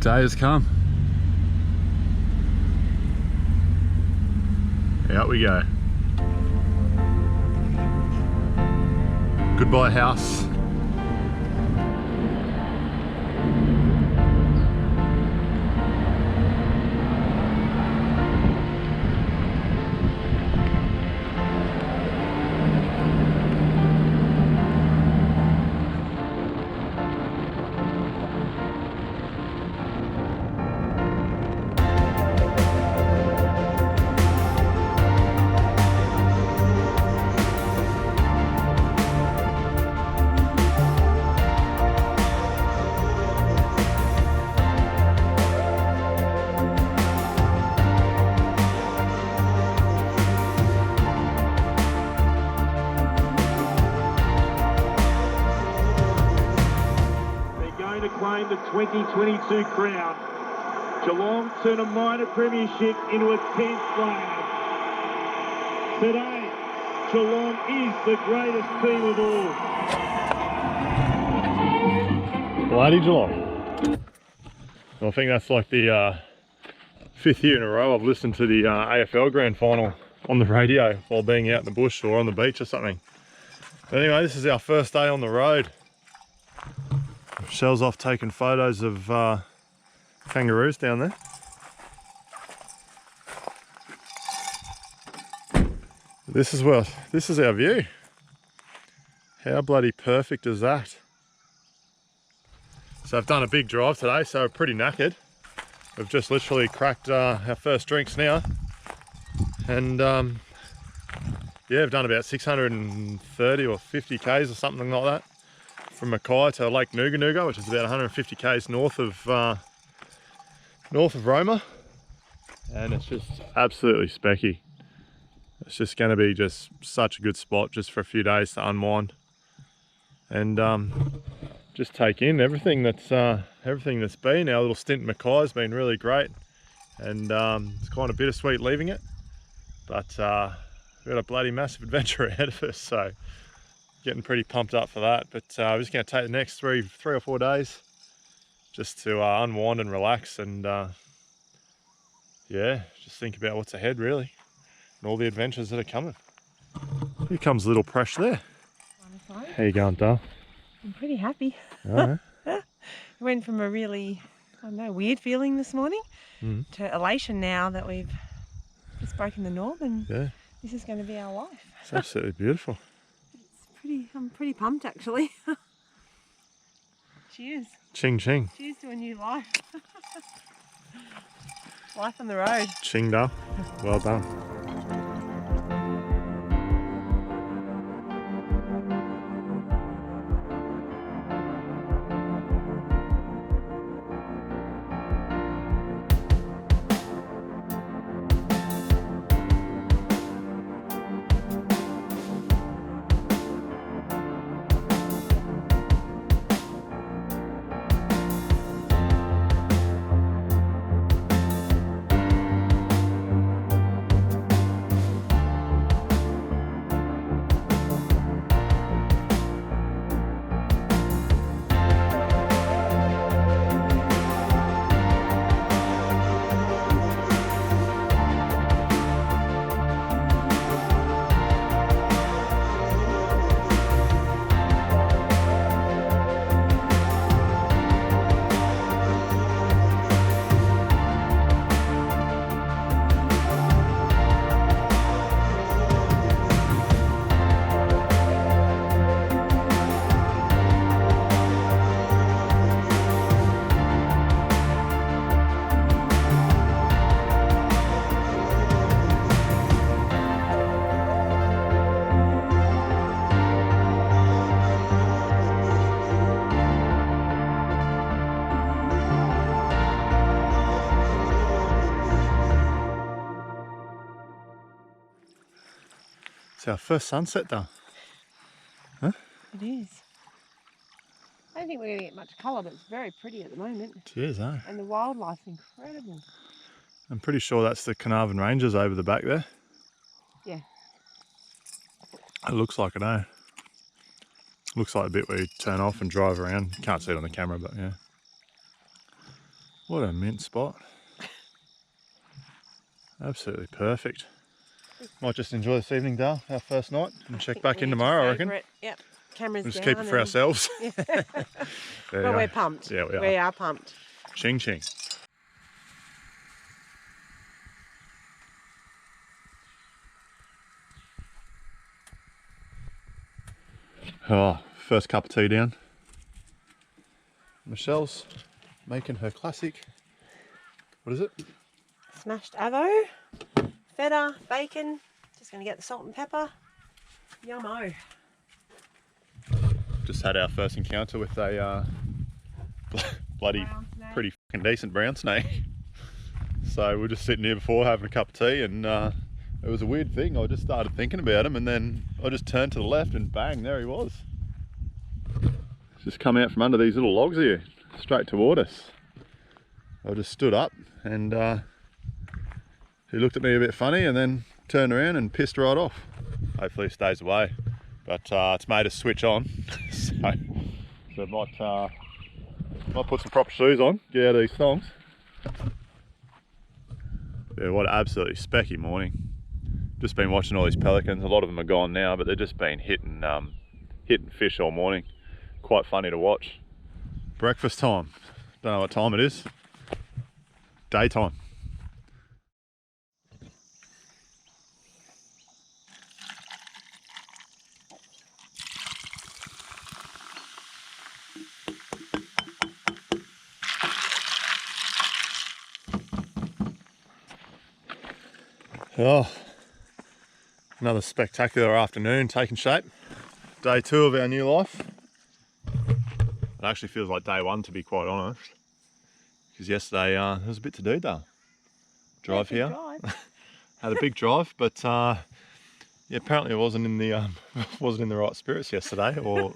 day has come. Out we go. Goodbye house. Claim the 2022 crown. Geelong turn a minor premiership into a 10th flag. Today, Geelong is the greatest team of all. Bloody Geelong. I think that's like the 5th year in a row I've listened to the AFL Grand Final on the radio while being out in the bush or on the beach or something. But anyway, this is our first day on the road. Michelle's off taking photos of kangaroos down there. This is our view. How bloody perfect is that? So I've done a big drive today, so we're pretty knackered. We've just literally cracked our first drinks now. And yeah, I've done about 630 or 50 Ks or something like that. From Mackay to Lake Nuga, which is about 150 Ks north of Roma, and it's just absolutely specky. It's just going to be just such a good spot just for a few days to unwind and just take in everything that's been. Our little stint in Mackay has been really great, and it's kind of bittersweet leaving it, but we've got a bloody massive adventure ahead of us, so getting pretty pumped up for that. But we're just going to take the next three or 4 days just to unwind and relax, and yeah, just think about what's ahead really, and all the adventures that are coming. Here comes little Presh there. How you going, Dale? I'm pretty happy. Right. Went from a really, I don't know, weird feeling this morning to elation now that we've just broken the norm, and yeah, this is going to be our life. It's absolutely beautiful. I'm pretty pumped actually. Cheers. Ching ching. Cheers to a new life. Life on the road. Chinged up. Well done. It's our first sunset done. Huh? It is. I don't think we're going to get much colour, but it's very pretty at the moment. It is, eh? And the wildlife's incredible. I'm pretty sure that's the Carnarvon Ranges over the back there. Yeah. It looks like it, eh? Looks like a bit where you turn off and drive around. You can't see it on the camera, but yeah. What a mint spot. Absolutely perfect. Might just enjoy this evening, Dale, our first night, and check back in tomorrow, I reckon. Yep, cameras We'll just down. keep it for ourselves. Yeah. There Well, you we're go. pumped. Yeah, we are. We are pumped. Ching ching. Oh, first cup of tea down. Michelle's making her classic. What is it? Smashed avo, feta, bacon. Just going to get the salt and pepper. Yummo. Just had our first encounter with a bloody pretty fucking decent brown snake. So we're just sitting here before having a cup of tea, and it was a weird thing. I just started thinking about him, and then I just turned to the left and bang, there he was. Just come out from under these little logs here, straight toward us. I just stood up, and he looked at me a bit funny and then turned around and pissed right off. Hopefully he stays away, but it's made us switch on. so might put some proper shoes on, get out of these thongs. Yeah, what an absolutely specky morning. Just been watching all these pelicans. A lot of them are gone now, but they've just been hitting fish all morning. Quite funny to watch. Breakfast time. Don't know what time it is. Daytime. Oh, another spectacular afternoon taking shape. Day 2 of our new life. It actually feels like day 1, to be quite honest, because yesterday there was a bit to do, Dale. Drive here. Had a big drive, but yeah, apparently I wasn't in the right spirits yesterday or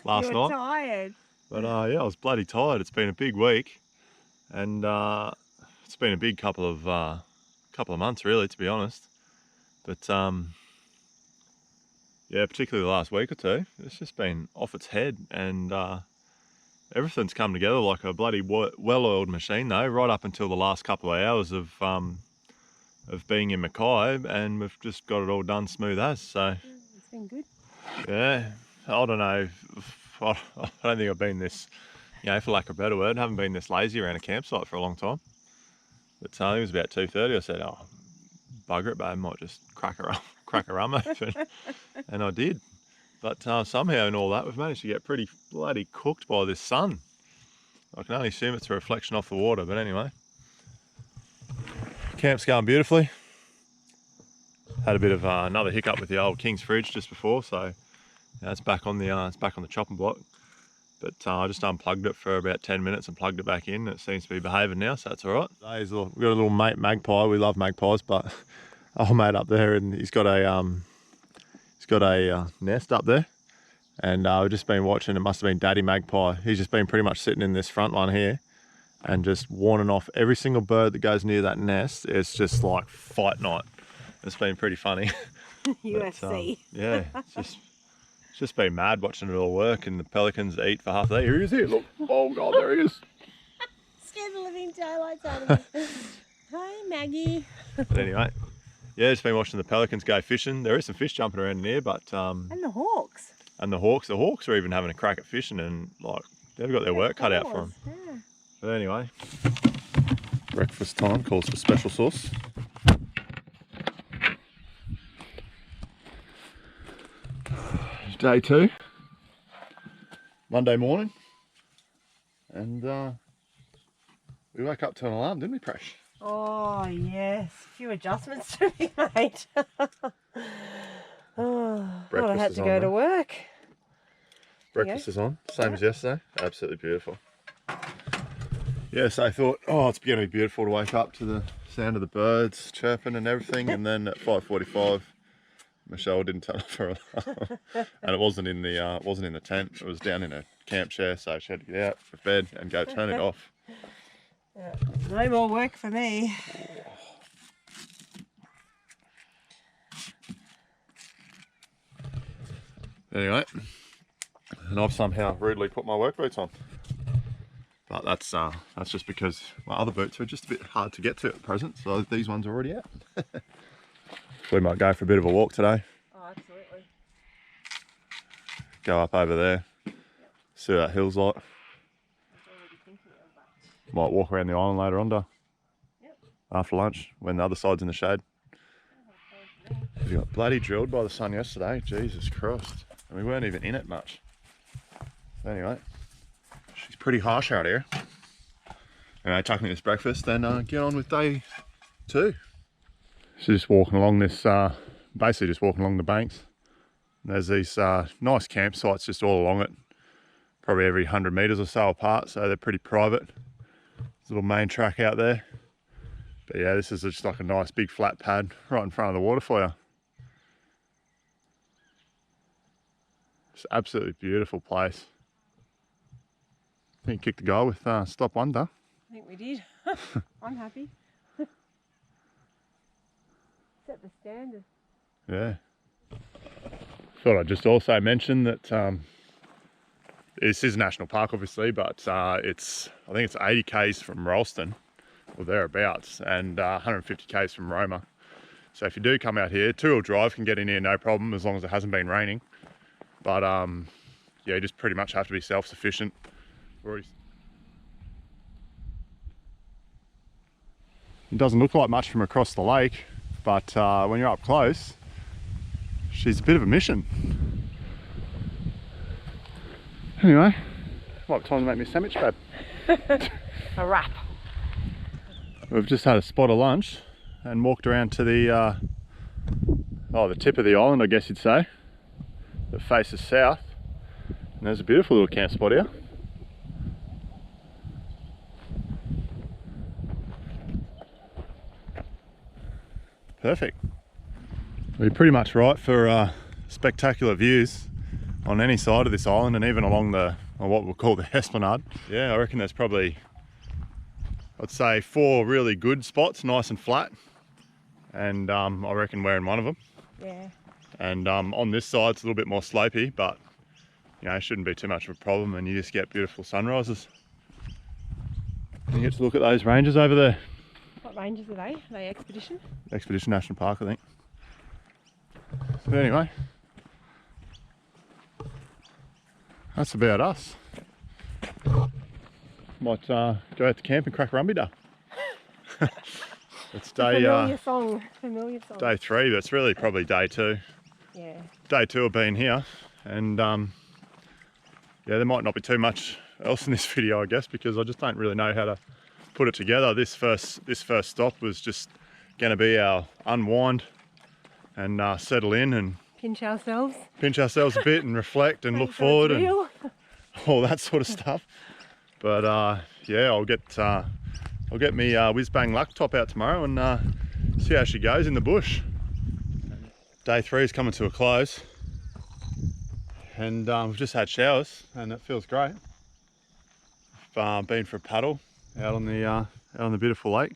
last night. Tired. But yeah, I was bloody tired. It's been a big week, and it's been a big couple of months, really, to be honest. But yeah, particularly the last week or two, it's just been off its head, and everything's come together like a bloody well-oiled machine, though, right up until the last couple of hours of being in Mackay, and we've just got it all done smooth as. So It's been good. yeah, I don't know. I don't think I've been this, for lack of a better word, haven't been this lazy around a campsite for a long time. But I think it was about 2:30. I said, "Oh, bugger it, babe, I might just crack a rum open," and I did. But somehow in all that, we've managed to get pretty bloody cooked by this sun. I can only assume it's a reflection off the water, but anyway. Camp's going beautifully. Had a bit of another hiccup with the old King's fridge just before, so it's back on the chopping block. But I just unplugged it for about 10 minutes and plugged it back in. It seems to be behaving now, so that's all right. We've got a little mate magpie. We love magpies, but old mate up there, and he's got a nest up there, and we've just been watching. It must have been Daddy Magpie. He's just been pretty much sitting in this front one here, and just warning off every single bird that goes near that nest. It's just like fight night. It's been pretty funny. UFC. Yeah, it's just been mad watching it all work, and the pelicans eat for half the day. Here he is here, look. Oh God, there he is. Scared the living daylights out of me. Hi, Maggie. But anyway, yeah, just been watching the pelicans go fishing. There is some fish jumping around in here, but And the hawks. and the hawks are even having a crack at fishing, and like they've got their work cut out for them. Yeah. But anyway, breakfast time calls for special sauce. Day 2, Monday morning, and we woke up to an alarm, didn't we, Presh? Oh yes, a few adjustments to be made. Oh, well, I had to go to work. Breakfast is on, same as yesterday. Absolutely beautiful. Yeah, so I thought, oh, it's going to be beautiful to wake up to the sound of the birds chirping and everything, and then at 5:45. Michelle didn't turn off her alarm, and it wasn't in the tent. It was down in a camp chair, so she had to get out of bed and go turn it off. No more work for me. Anyway, and I've somehow rudely put my work boots on. But that's just because my other boots are just a bit hard to get to at present, so these ones are already out. We might go for a bit of a walk today. Oh, absolutely. Go up over there, see what that hill's like. Might walk around the island later on, after lunch, when the other side's in the shade. We got bloody drilled by the sun yesterday, Jesus Christ. And we weren't even in it much. Anyway, she's pretty harsh out here. Anyway, chucking this breakfast, then get on with day 2. So just walking along this, basically just walking along the banks. There's these nice campsites just all along it, probably every 100 metres or so apart, so they're pretty private. There's a little main track out there. But yeah, this is just like a nice big flat pad right in front of the water for you. It's an absolutely beautiful place. I think kicked the goal with stop wonder. I think we did. I'm happy. Set the standard. Yeah. Thought I'd just also mention that this is a national park, obviously, but I think it's 80 k's from Ralston or thereabouts, and 150 k's from Roma. So if you do come out here, 2-wheel drive can get in here no problem as long as it hasn't been raining. But yeah, you just pretty much have to be self-sufficient. It doesn't look like much from across the lake, but when you're up close, she's a bit of a mission. Anyway, might be time to make me a sandwich, babe. A wrap. We've just had a spot of lunch and walked around to the tip of the island, I guess you'd say, that faces south. And there's a beautiful little camp spot here. Perfect. We're pretty much right for spectacular views on any side of this island, and even along what we'll call the esplanade. Yeah, I reckon there's probably, I'd say 4 really good spots, nice and flat, and I reckon we're in one of them. Yeah. And on this side it's a little bit more slopey, but you know, it shouldn't be too much of a problem, and you just get beautiful sunrises. And you get to look at those ranges over there. What ranges are they? Are they Expedition? Expedition National Park, I think. But anyway, that's about us. Might go out to camp and crack a rumby day. It's day Familiar song. day 3, but it's really probably day 2. Yeah. Day 2 of being here, and yeah, there might not be too much else in this video, I guess, because I just don't really know how to put it together. This first stop was just going to be our unwind and settle in and pinch ourselves a bit and reflect and look forward and all that sort of stuff. But yeah, I'll get me whiz bang luck top out tomorrow and see how she goes in the bush. Day 3 is coming to a close, and we've just had showers and it feels great. I've been for a paddle out on the beautiful lake,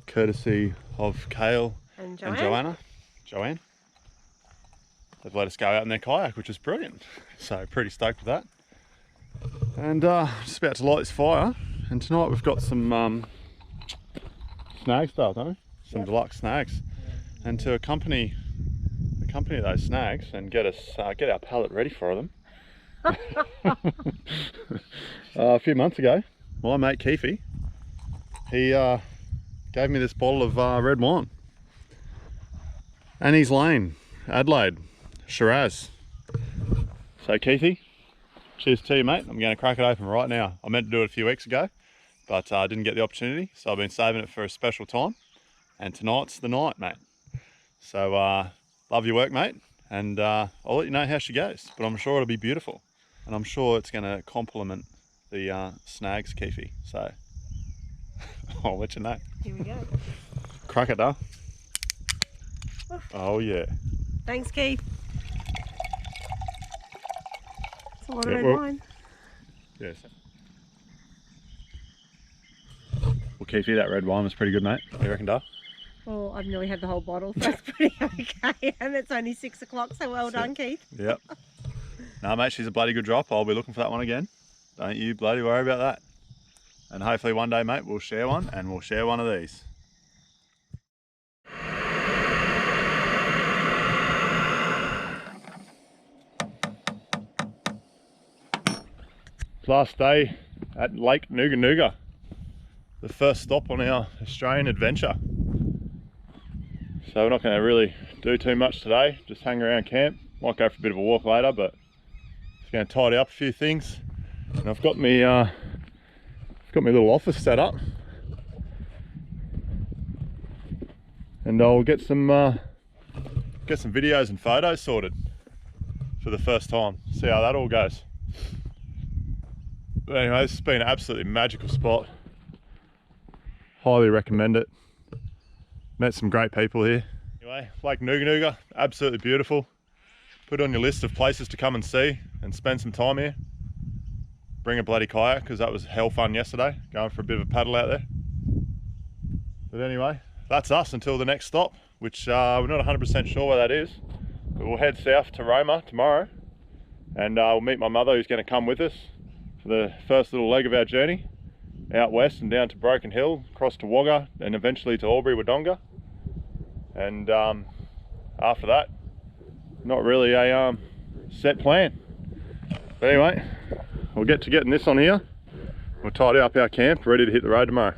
courtesy of Kale and Joanne. They've let us go out in their kayak, which is brilliant. So pretty stoked with that. And just about to light this fire. And tonight we've got some snag style, don't we? Some deluxe snags. And to accompany those snags and get our pallet ready for them. A few months ago, my mate Keefe, he gave me this bottle of red wine. Annie's Lane, Adelaide, Shiraz. So Keefe, cheers to you, mate. I'm going to crack it open right now. I meant to do it a few weeks ago, but I didn't get the opportunity, so I've been saving it for a special time. And tonight's the night, mate. So love your work, mate, and I'll let you know how she goes, but I'm sure it'll be beautiful, and I'm sure it's going to complement the snags, Keefe. So I'll let you know. Here we go. Crack it, though. Oh yeah. Thanks, Keith. It's a lot of red wine. Yes. Well, Keefe, that red wine was pretty good, mate. What do you reckon, Duff? Well, I've nearly had the whole bottle, so it's pretty okay. And it's only 6 o'clock, so well done, Keith. Yep. No, mate, she's a bloody good drop. I'll be looking for that one again. Don't you bloody worry about that. And hopefully one day, mate, we'll share one, and we'll share one of these. Last day at Lake Nuga, the first stop on our Australian adventure. So we're not going to really do too much today, just hang around camp. Might go for a bit of a walk later, but just going to tidy up a few things. And I've got me little office set up, and I'll get some videos and photos sorted for the first time. See how that all goes. But anyway, this has been an absolutely magical spot. Highly recommend it. Met some great people here. Anyway, Lake Nuga, absolutely beautiful. Put it on your list of places to come and see and spend some time here. Bring a bloody kayak, because that was hell fun yesterday, going for a bit of a paddle out there. But anyway, that's us until the next stop, which we're not 100% sure where that is. But we'll head south to Roma tomorrow, and we'll meet my mother, who's going to come with us for the first little leg of our journey out west and down to Broken Hill, across to Wagga, and eventually to Albury-Wodonga. And after that, not really a set plan. But anyway, we'll get to getting this on here. We'll tidy up our camp, ready to hit the road tomorrow.